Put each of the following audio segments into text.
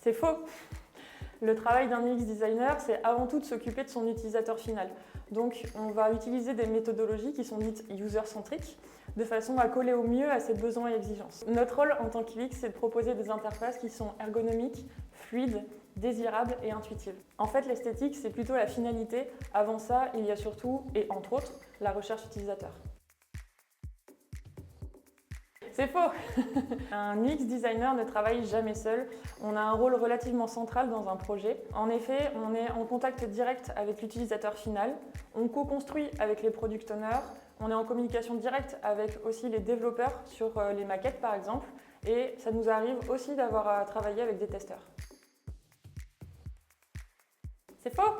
C'est faux. Le travail d'un UX designer, c'est avant tout de s'occuper de son utilisateur final. Donc, on va utiliser des méthodologies qui sont dites user-centriques, de façon à coller au mieux à ses besoins et exigences. Notre rôle en tant qu'UX, c'est de proposer des interfaces qui sont ergonomiques, fluides, désirables et intuitives. En fait, l'esthétique, c'est plutôt la finalité. Avant ça, il y a surtout, et entre autres, la recherche utilisateur. C'est faux. Un UX designer ne travaille jamais seul. On a un rôle relativement central dans un projet. En effet, on est en contact direct avec l'utilisateur final. On co-construit avec les product owners. On est en communication directe avec aussi les développeurs sur les maquettes par exemple. Et ça nous arrive aussi d'avoir à travailler avec des testeurs. C'est faux!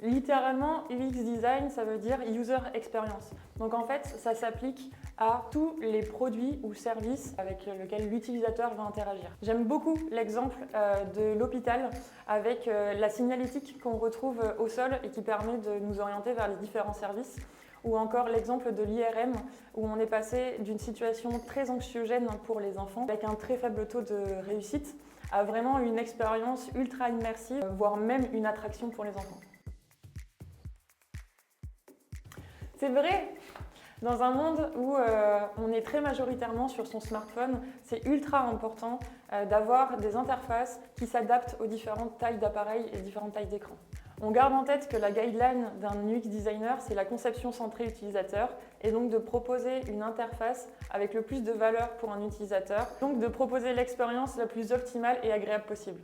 Littéralement, UX design, ça veut dire user experience. Donc en fait, ça s'applique à tous les produits ou services avec lesquels l'utilisateur va interagir. J'aime beaucoup l'exemple de l'hôpital avec la signalétique qu'on retrouve au sol et qui permet de nous orienter vers les différents services. Ou encore l'exemple de l'IRM où on est passé d'une situation très anxiogène pour les enfants avec un très faible taux de réussite à vraiment une expérience ultra immersive, voire même une attraction pour les enfants. C'est vrai! Dans un monde où on est très majoritairement sur son smartphone, c'est ultra important d'avoir des interfaces qui s'adaptent aux différentes tailles d'appareils et différentes tailles d'écran. On garde en tête que la guideline d'un UX designer, c'est la conception centrée utilisateur et donc de proposer une interface avec le plus de valeur pour un utilisateur, donc de proposer l'expérience la plus optimale et agréable possible.